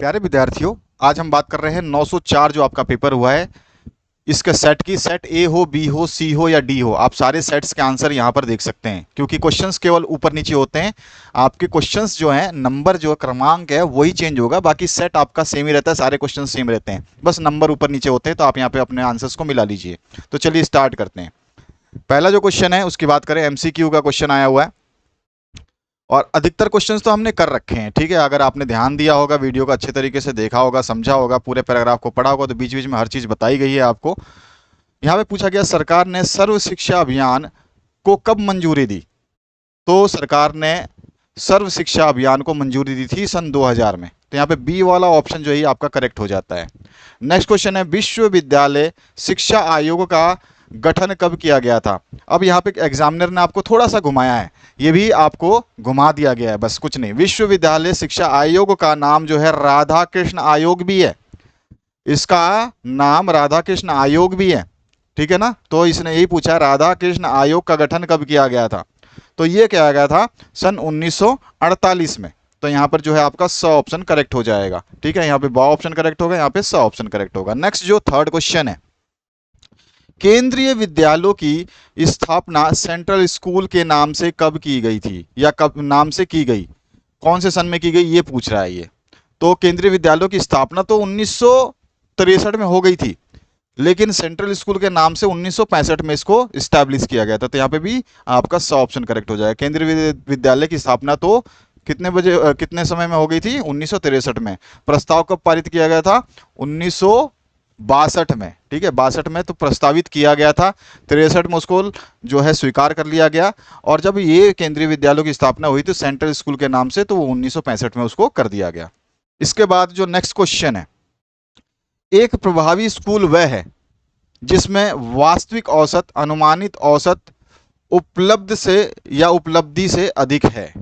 प्यारे विद्यार्थियों, आज हम बात कर रहे हैं 904 जो आपका पेपर हुआ है इसके सेट की। सेट ए हो, बी हो, सी हो या डी हो, आप सारे सेट्स के आंसर यहाँ पर देख सकते हैं, क्योंकि क्वेश्चंस केवल ऊपर नीचे होते हैं। आपके क्वेश्चंस जो हैं, नंबर जो क्रमांक है वही चेंज होगा, बाकी सेट आपका सेम ही रहता है, सारे क्वेश्चन सेम रहते हैं, बस नंबर ऊपर नीचे होते हैं। तो आप यहाँ पे अपने आंसर्स को मिला लीजिए। तो चलिए स्टार्ट करते हैं। पहला जो क्वेश्चन है उसकी बात करें, एमसीक्यू का क्वेश्चन आया हुआ है और अधिकतर क्वेश्चंस तो हमने कर रखे हैं। ठीक है, अगर आपने ध्यान दिया होगा, वीडियो को अच्छे तरीके से देखा होगा, समझा होगा, पूरे पैराग्राफ को पढ़ा होगा, तो बीच बीच में हर चीज़ बताई गई है आपको। यहाँ पे पूछा गया सरकार ने सर्व शिक्षा अभियान को कब मंजूरी दी। तो सरकार ने सर्व शिक्षा अभियान को मंजूरी दी थी सन 2000 में। तो यहाँ पे बी वाला ऑप्शन जो है आपका करेक्ट हो जाता है। नेक्स्ट क्वेश्चन है, विश्वविद्यालय शिक्षा आयोग का गठन कब किया गया था। अब यहाँ पे एग्जामिनर ने आपको थोड़ा सा घुमाया है, ये भी आपको घुमा दिया गया है, बस कुछ नहीं। विश्वविद्यालय शिक्षा आयोग का नाम जो है राधा कृष्ण आयोग भी है, इसका नाम राधा कृष्ण आयोग भी है। ठीक है ना, तो इसने यही पूछा राधा कृष्ण आयोग का गठन कब किया गया था। तो ये किया गया था सन 1948 में। तो यहाँ पर जो है आपका 100 ऑप्शन करेक्ट हो जाएगा। ठीक है, यहाँ पे 2 ऑप्शन करेक्ट होगा, यहाँ पे 100 ऑप्शन करेक्ट होगा। नेक्स्ट जो थर्ड क्वेश्चन है, केंद्रीय विद्यालयों की स्थापना सेंट्रल स्कूल के नाम से कब की गई थी, या कब नाम से की गई, कौन से सन में की गई, ये पूछ रहा है ये। तो केंद्रीय विद्यालयों की स्थापना तो 1963 में हो गई थी, लेकिन सेंट्रल स्कूल के नाम से 1965 में इसको स्टैब्लिश किया गया था। तो यहाँ पे भी आपका 100 ऑप्शन करेक्ट हो जाएगा। केंद्रीय विद्यालय की स्थापना तो कितने बजे कितने समय में हो गई थी, 1963 में। प्रस्ताव कब पारित किया गया था, 1962 में। ठीक है, 62 में तो प्रस्तावित किया गया था, 63 में उसको जो है स्वीकार कर लिया गया। और जब ये केंद्रीय विद्यालयों की स्थापना हुई तो सेंट्रल स्कूल के नाम से तो वो 1965 में उसको कर दिया गया। इसके बाद जो नेक्स्ट क्वेश्चन है, एक प्रभावी स्कूल वह है जिसमें वास्तविक औसत अनुमानित औसत उपलब्ध से या उपलब्धि से अधिक है।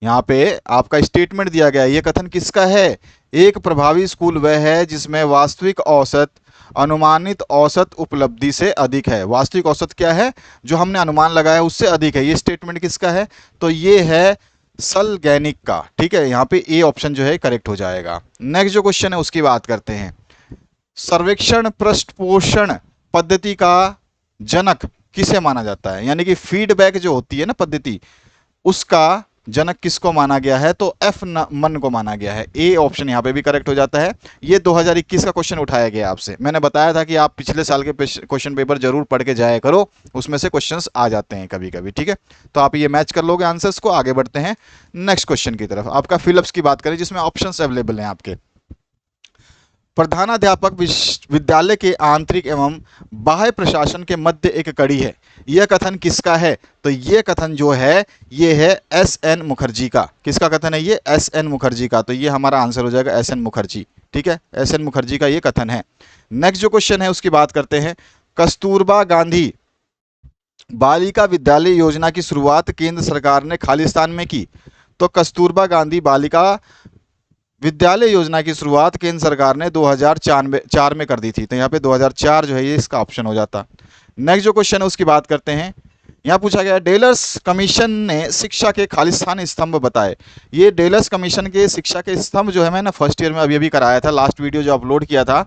यहाँ पे आपका स्टेटमेंट दिया गया है, ये कथन किसका है। एक प्रभावी स्कूल वह है जिसमें वास्तविक औसत अनुमानित औसत उपलब्धि से अधिक है। वास्तविक औसत क्या है, जो हमने अनुमान लगाया है उससे अधिक है। ये स्टेटमेंट किसका है, तो ये है सलगैनिक का। ठीक है, यहाँ पे ए ऑप्शन जो है करेक्ट हो जाएगा। नेक्स्ट जो क्वेश्चन है उसकी बात करते हैं, सर्वेक्षण पृष्ठपोषण पद्धति का जनक किसे माना जाता है, यानी कि फीडबैक जो होती है ना पद्धति, उसका जनक किसको माना गया है, तो एफ मन को माना गया है। ए ऑप्शन यहाँ पे भी करेक्ट हो जाता है। ये 2021 का क्वेश्चन उठाया गया आपसे, मैंने बताया था कि आप पिछले साल के क्वेश्चन पेपर जरूर पढ़ के जाया करो, उसमें से क्वेश्चंस आ जाते हैं कभी कभी। ठीक है, तो आप ये मैच कर लोगे आंसर्स को। आगे बढ़ते हैं नेक्स्ट क्वेश्चन की तरफ। आपका फिलअप्स की बात करें जिसमें ऑप्शंस अवेलेबल हैं आपके। प्रधानाध्यापक विद्यालय के आंतरिक एवं बाह्य प्रशासन के मध्य एक कड़ी है। यह कथन किसका है, तो यह कथन जो है ये है एस एन मुखर्जी का। किसका कथन है ये, एस एन मुखर्जी का। तो ये हमारा आंसर हो जाएगा एस एन मुखर्जी। ठीक है, एस एन मुखर्जी का ये कथन है। नेक्स्ट जो क्वेश्चन है उसकी बात करते हैं, कस्तूरबा गांधी बालिका विद्यालय योजना की शुरुआत केंद्र सरकार ने खालिस्तान में की। तो कस्तूरबा गांधी बालिका विद्यालय योजना की शुरुआत केंद्र सरकार ने 2004 में कर दी थी। तो यहाँ पे 2004 जो है ये इसका ऑप्शन हो जाता। नेक्स्ट जो क्वेश्चन है उसकी बात करते हैं, यहाँ पूछा गया डेलर्स कमीशन ने शिक्षा के खालिस्तान स्तंभ बताए। ये डेलर्स कमीशन के शिक्षा के स्तंभ जो है मैंने फर्स्ट ईयर में अभी अभी कराया था, लास्ट वीडियो जो अपलोड किया था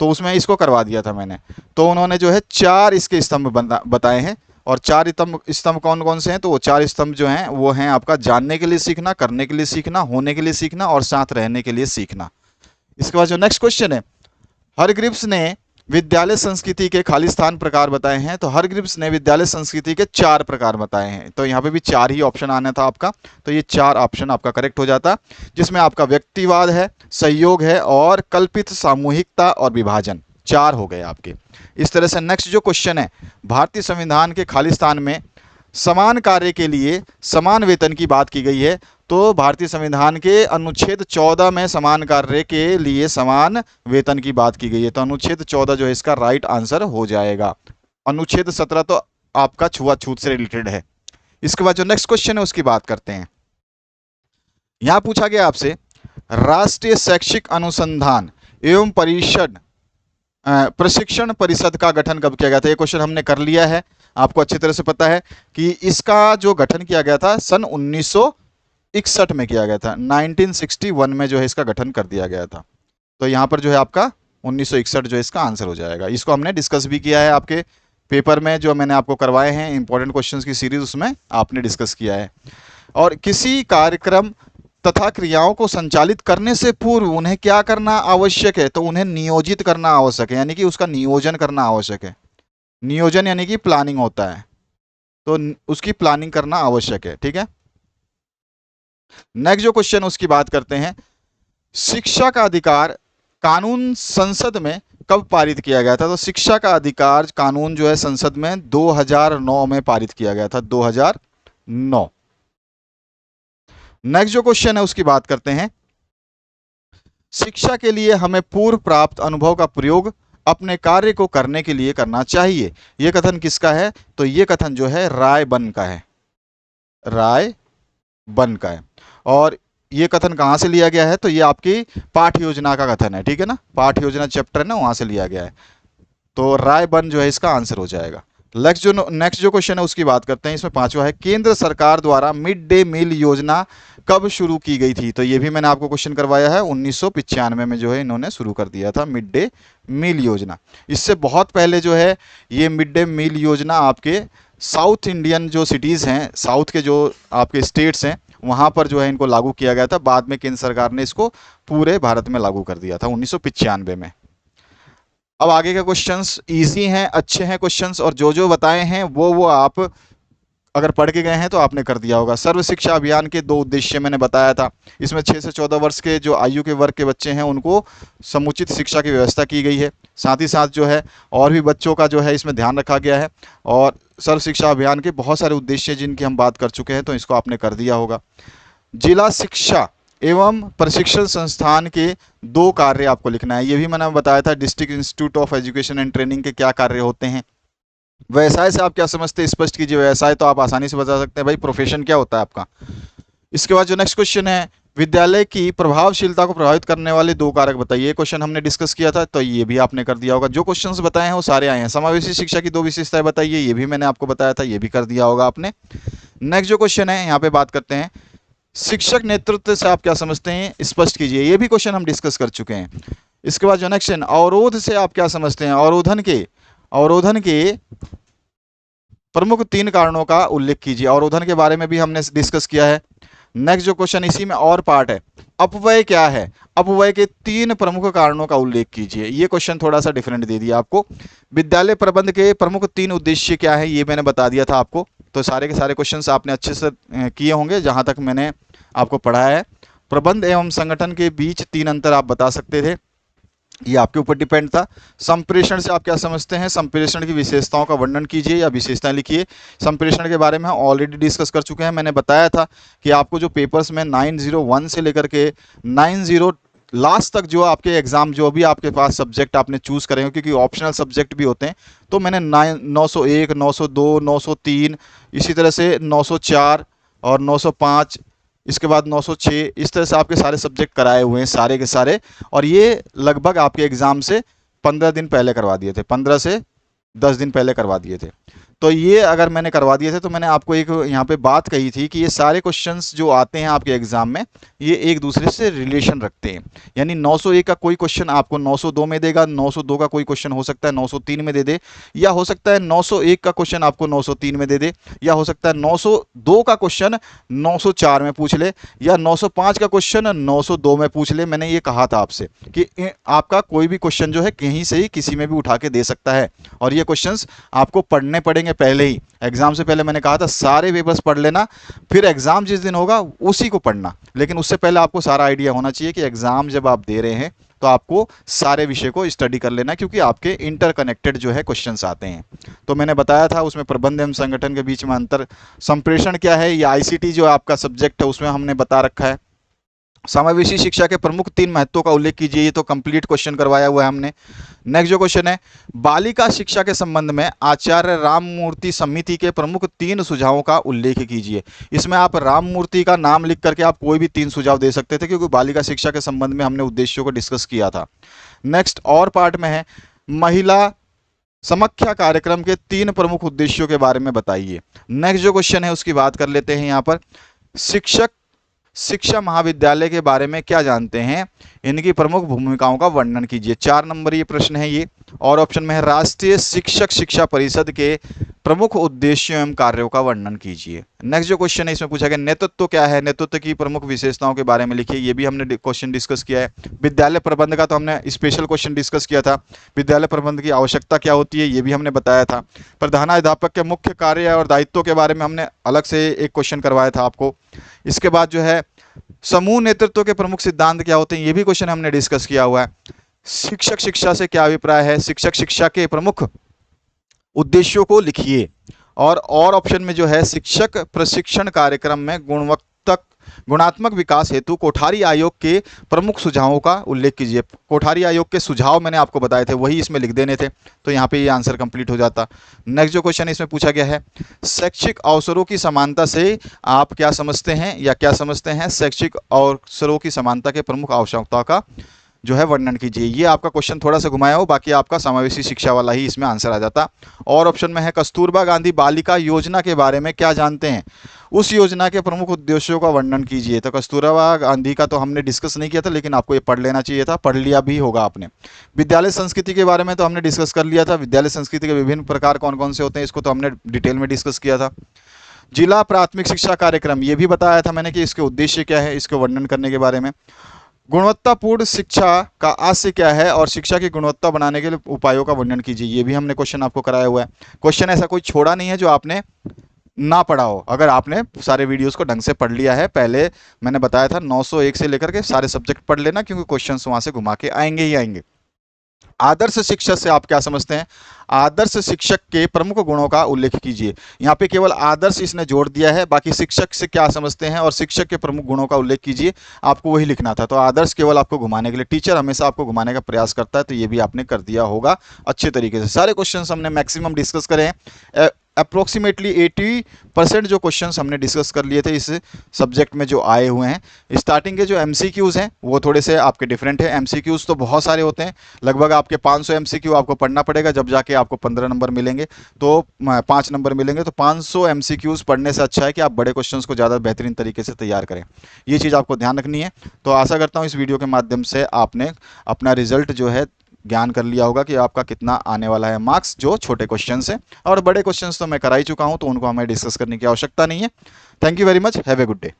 तो उसमें इसको करवा दिया था मैंने। तो उन्होंने जो है 4 इसके स्तंभ बताए हैं। और 4 स्तंभ कौन कौन से हैं, तो वो 4 स्तंभ जो हैं वो हैं आपका जानने के लिए सीखना, करने के लिए सीखना, होने के लिए सीखना और साथ रहने के लिए सीखना। इसके बाद जो नेक्स्ट क्वेश्चन है, हरग्रीव्स ने विद्यालय संस्कृति के खालिस्तान प्रकार बताए हैं। तो हरग्रीव्स ने विद्यालय संस्कृति के 4 प्रकार बताए हैं। तो यहाँ पे भी 4 ही ऑप्शन आना था आपका, तो ये 4 ऑप्शन आपका करेक्ट हो जाता, जिसमें आपका व्यक्तिवाद है, सहयोग है और कल्पित सामूहिकता और विभाजन। 4 हो गए आपके। इस तरह से नेक्स्ट जो क्वेश्चन है, भारतीय संविधान के खालिस्तान में समान कार्य के लिए समान वेतन की बात की गई है। तो भारतीय संविधान के अनुच्छेद 14 में समान कार्य के लिए समान वेतन की बात की गई है। तो अनुच्छेद 14 जो है इसका राइट आंसर हो जाएगा। अनुच्छेद 17 तो आपका छुआछूत से रिलेटेड है। इसके बाद जो नेक्स्ट क्वेश्चन है उसकी बात करते हैं। यहां पूछा गया आपसे, राष्ट्रीय शैक्षिक अनुसंधान एवं प्रशिक्षण परिषद का गठन कब किया गया था। ये क्वेश्चन हमने कर लिया है, आपको अच्छी तरह से पता है कि इसका जो गठन किया गया था सन 1961 में किया गया था, 1961 में जो है इसका गठन कर दिया गया था। तो यहाँ पर जो है आपका 1961 जो है इसका आंसर हो जाएगा। इसको हमने डिस्कस भी किया है आपके पेपर में, जो मैंने आपको करवाए हैं इंपॉर्टेंट क्वेश्चंस की सीरीज, उसमें आपने डिस्कस किया है। और किसी कार्यक्रम तथा क्रियाओं को संचालित करने से पूर्व उन्हें क्या करना आवश्यक है, तो उन्हें नियोजित करना आवश्यक है, यानी कि उसका नियोजन करना आवश्यक है। नियोजन यानी कि प्लानिंग होता है, तो उसकी प्लानिंग करना आवश्यक है। ठीक है, नेक्स्ट जो क्वेश्चन उसकी बात करते हैं, शिक्षा का अधिकार कानून संसद में कब पारित किया गया था? तो शिक्षा का अधिकार कानून जो है संसद में 2009 में पारित किया गया था, 2009। नेक्स्ट जो क्वेश्चन है उसकी बात करते हैं, शिक्षा के लिए हमें पूर्व प्राप्त अनुभव का प्रयोग अपने कार्य को करने के लिए करना चाहिए। यह कथन किसका है? तो यह कथन जो है रायबन का है, रायबन का है। और ये कथन कहाँ से लिया गया है? तो ये आपकी पाठ योजना का कथन है। ठीक है ना, पाठ योजना चैप्टर है ना, वहां से लिया गया है। तो रायबन जो है इसका आंसर हो जाएगा। नेक्स्ट जो क्वेश्चन है उसकी बात करते हैं, इसमें पांचवा है, केंद्र सरकार द्वारा मिड डे मील योजना कब शुरू की गई थी? तो ये भी मैंने आपको क्वेश्चन करवाया है, 1995 में जो है इन्होंने शुरू कर दिया था मिड डे मील योजना। इससे बहुत पहले जो है ये मिड डे मील योजना आपके साउथ इंडियन जो सिटीज़ हैं, साउथ के जो आपके स्टेट्स हैं, वहाँ पर जो है इनको लागू किया गया था। बाद में केंद्र सरकार ने इसको पूरे भारत में लागू कर दिया था 1995 में। अब आगे के क्वेश्चंस इजी हैं, अच्छे हैं क्वेश्चंस, और जो जो बताए हैं वो आप अगर पढ़ के गए हैं तो आपने कर दिया होगा। सर्व शिक्षा अभियान के 2 उद्देश्य मैंने बताया था। इसमें 6 से 14 वर्ष के जो आयु के वर्ग के बच्चे हैं उनको समुचित शिक्षा की व्यवस्था की गई है। साथ ही साथ जो है और भी बच्चों का जो है इसमें ध्यान रखा गया है। और सर्व शिक्षा अभियान के बहुत सारे उद्देश्य जिनकी हम बात कर चुके हैं, तो इसको आपने कर दिया होगा। जिला शिक्षा एवं प्रशिक्षण संस्थान के 2 कार्य आपको लिखना है। ये भी मैंने बताया था, district institute of education and training के क्या कार्य होते हैं। व्यवसाय से आप क्या समझते हैं, स्पष्ट कीजिए। व्यवसाय तो आप आसानी से बता सकते हैं भाई, प्रोफेशन क्या होता है आपका। इसके बाद जो नेक्स्ट क्वेश्चन है, विद्यालय की प्रभावशीलता को प्रभावित करने वाले 2 कारक बताइए। क्वेश्चन हमने डिस्कस किया था, तो ये भी आपने कर दिया होगा। जो क्वेश्चंस बताए हैं वो सारे आए हैं। समावेशी शिक्षा की 2 विशेषताएं बताइए, ये भी मैंने आपको बताया था, ये भी कर दिया होगा आपने। नेक्स्ट जो क्वेश्चन है यहाँ पे बात करते हैं, शिक्षक नेतृत्व से आप क्या समझते हैं, स्पष्ट कीजिए। ये भी क्वेश्चन हम डिस्कस कर चुके हैं। इसके बाद जो नेक्स्ट है, अवरोध से आप क्या समझते हैं। अवरोधन के प्रमुख 3 कारणों का उल्लेख कीजिए। अवरोधन के बारे में भी हमने डिस्कस किया है। नेक्स्ट जो क्वेश्चन इसी में और पार्ट है, अपव्यय क्या है, अपव्यय के 3 प्रमुख कारणों का उल्लेख कीजिए। ये क्वेश्चन थोड़ा सा डिफरेंट दे दिया आपको। विद्यालय प्रबंध के प्रमुख 3 उद्देश्य क्या है, ये मैंने बता दिया था आपको। तो सारे के सारे क्वेश्चंस आपने अच्छे से किए होंगे जहां तक मैंने आपको पढ़ाया है। प्रबंध एवं संगठन के बीच 3 अंतर आप बता सकते थे, ये आपके ऊपर डिपेंड था। संप्रेषण से आप क्या समझते हैं, संप्रेषण की विशेषताओं का वर्णन कीजिए या विशेषताएं लिखिए। संप्रेषण के बारे में हम ऑलरेडी डिस्कस कर चुके हैं। मैंने बताया था कि आपको जो पेपर्स में 901 से लेकर के 90 लास्ट तक जो आपके एग्जाम, जो भी आपके पास सब्जेक्ट आपने चूज करेंगे, क्योंकि ऑप्शनल सब्जेक्ट भी होते हैं, तो मैंने 901, 902, 903, इसी तरह से 904 और 905, इसके बाद 906, इस तरह से आपके सारे सब्जेक्ट कराए हुए हैं सारे के सारे। और ये लगभग आपके एग्जाम से 15 दिन पहले करवा दिए थे, 15 से 10 दिन पहले करवा दिए थे। तो ये अगर मैंने करवा दिए थे, तो मैंने आपको एक यहाँ पे बात कही थी कि ये सारे क्वेश्चंस जो आते हैं आपके एग्जाम में, ये एक दूसरे से रिलेशन रखते हैं। यानी 901 का कोई क्वेश्चन आपको 902 में देगा, 902 का कोई क्वेश्चन हो सकता है 903 में दे दे, या हो सकता है 901 का क्वेश्चन आपको 903 में दे दे, या हो सकता है 902 का क्वेश्चन 904 में पूछ ले, या 905 का क्वेश्चन 902 में पूछ ले। मैंने ये कहा था आपसे कि आपका कोई भी क्वेश्चन जो है कहीं से ही किसी में भी उठा के दे सकता है। और ये क्वेश्चंस आपको पढ़ने पड़ेंगे पहले ही। एग्जाम से पहले मैंने कहा था सारे पेपर्स पढ़ लेना, फिर एग्जाम जिस दिन होगा उसी को पढ़ना। लेकिन उससे पहले आपको सारा आइडिया होना चाहिए कि एग्जाम जब आप दे रहे हैं तो आपको सारे विषय को स्टडी कर लेना, क्योंकि आपके इंटरकनेक्टेड जो है क्वेश्चंस आते हैं। तो मैंने बताया था उसमें प्रबंध एवं संगठन के बीच में अंतर, संप्रेषण क्या है, या आईसीटी जो आपका सब्जेक्ट है उसमें हमने बता रखा है। समावेशी शिक्षा के प्रमुख 3 महत्वों का उल्लेख कीजिए, ये तो कंप्लीट क्वेश्चन करवाया हुआ है हमने। नेक्स्ट जो क्वेश्चन है, बालिका शिक्षा के संबंध में आचार्य राममूर्ति समिति के प्रमुख 3 सुझावों का उल्लेख कीजिए। इसमें आप राममूर्ति का नाम लिख करके आप कोई भी 3 सुझाव दे सकते थे, क्योंकि बालिका शिक्षा के संबंध में हमने उद्देश्यों को डिस्कस किया था। नेक्स्ट और पार्ट में है, महिला समख्या कार्यक्रम के 3 प्रमुख उद्देश्यों के बारे में बताइए। नेक्स्ट जो क्वेश्चन है उसकी बात कर लेते हैं यहाँ पर, शिक्षक शिक्षा महाविद्यालय के बारे में क्या जानते हैं, इनकी प्रमुख भूमिकाओं का वर्णन कीजिए। 4 नंबर ये प्रश्न है ये। और ऑप्शन में है राष्ट्रीय शिक्षक शिक्षा परिषद के प्रमुख उद्देश्यों एवं कार्यों का वर्णन कीजिए। नेक्स्ट जो क्वेश्चन है इसमें पूछा गया नेतृत्व क्या है, नेतृत्व की प्रमुख विशेषताओं के बारे में लिखिए। ये भी हमने क्वेश्चन डिस्कस किया है। विद्यालय प्रबंध का तो हमने स्पेशल क्वेश्चन डिस्कस किया था। विद्यालय प्रबंध की आवश्यकता क्या होती है ये भी हमने बताया था। प्रधानाध्यापक के मुख्य कार्य और दायित्वों के बारे में हमने अलग से एक क्वेश्चन करवाया था आपको। इसके बाद जो है समूह नेतृत्व के प्रमुख सिद्धांत क्या होते हैं, ये भी क्वेश्चन हमने डिस्कस किया हुआ है। शिक्षक शिक्षा से क्या अभिप्राय है, शिक्षक शिक्षा के प्रमुख उद्देश्यों को लिखिए। और ऑप्शन में जो है शिक्षक प्रशिक्षण कार्यक्रम में गुणात्मक विकास हेतु कोठारी आयोग के प्रमुख सुझावों का उल्लेख कीजिए। कोठारी आयोग के सुझाव मैंने आपको बताए थे, वही इसमें लिख देने थे, तो यहाँ पे ये आंसर कंप्लीट हो जाता। नेक्स्ट जो क्वेश्चन इसमें पूछा गया है शैक्षिक अवसरों की समानता से आप क्या समझते हैं या क्या समझते हैं, शैक्षिक अवसरों की समानता के प्रमुख आवश्यकताओं का जो है वर्णन कीजिए। ये आपका क्वेश्चन थोड़ा सा घुमाया हो, बाकी आपका समावेशी शिक्षा वाला ही इसमें आंसर आ जाता। और ऑप्शन में है कस्तूरबा गांधी बालिका योजना के बारे में क्या जानते हैं, उस योजना के प्रमुख उद्देश्यों का वर्णन कीजिए। तो कस्तूरबा गांधी का तो हमने डिस्कस नहीं किया था, लेकिन आपको ये पढ़ लेना चाहिए था, पढ़ लिया भी होगा आपने। विद्यालय संस्कृति के बारे में तो हमने डिस्कस कर लिया था। विद्यालय संस्कृति के विभिन्न प्रकार कौन कौन से होते हैं इसको तो हमने डिटेल में डिस्कस किया था। जिला प्राथमिक शिक्षा कार्यक्रम ये भी बताया था मैंने कि इसके उद्देश्य क्या है, इसके वर्णन करने के बारे में। गुणवत्तापूर्ण शिक्षा का आशय क्या है और शिक्षा की गुणवत्ता बनाने के लिए उपायों का वर्णन कीजिए। ये भी हमने क्वेश्चन आपको कराया हुआ है। क्वेश्चन ऐसा कोई छोड़ा नहीं है जो आपने ना पढ़ा हो। अगर आपने सारे वीडियोस को ढंग से पढ़ लिया है, पहले मैंने बताया था 901 से लेकर के सारे सब्जेक्ट पढ़ लेना, क्योंकि क्वेश्चंस वहां से घुमा के आएंगे ही आएंगे। आदर्श शिक्षक से आप क्या समझते हैं, आदर्श शिक्षक के प्रमुख गुणों का उल्लेख कीजिए। यहाँ पे केवल आदर्श इसने जोड़ दिया है, बाकी शिक्षक से क्या समझते हैं और शिक्षक के प्रमुख गुणों का उल्लेख कीजिए, आपको वही लिखना था। तो आदर्श केवल आपको घुमाने के लिए, टीचर हमेशा आपको घुमाने का प्रयास करता है, तो ये भी आपने कर दिया होगा अच्छे तरीके से। सारे क्वेश्चन हमने मैक्सिमम डिस्कस करे हैं। अप्रोक्सीमेटली 80% जो क्वेश्चंस हमने डिस्कस कर लिए थे इस सब्जेक्ट में जो आए हुए हैं। स्टार्टिंग के जो एमसीक्यूज़ हैं वो थोड़े से आपके डिफरेंट है। एमसीक्यूज़ तो बहुत सारे होते हैं, लगभग आपके 500 एमसीक्यू आपको पढ़ना पड़ेगा, जब जाके आपको 15 नंबर मिलेंगे, तो 5 नंबर मिलेंगे। तो 500 एमसीक्यूज़ पढ़ने से अच्छा है कि आप बड़े क्वेश्चंस को ज़्यादा बेहतरीन तरीके से तैयार करें। ये चीज़ आपको ध्यान रखनी है। तो आशा करता हूँ इस वीडियो के माध्यम से आपने अपना रिजल्ट जो है ज्ञान कर लिया होगा कि आपका कितना आने वाला है मार्क्स, जो छोटे क्वेश्चंस हैं। और बड़े क्वेश्चंस तो मैं करा ही चुका हूं, तो उनको हमें डिस्कस करने की आवश्यकता नहीं है। Thank you very much, have a good day.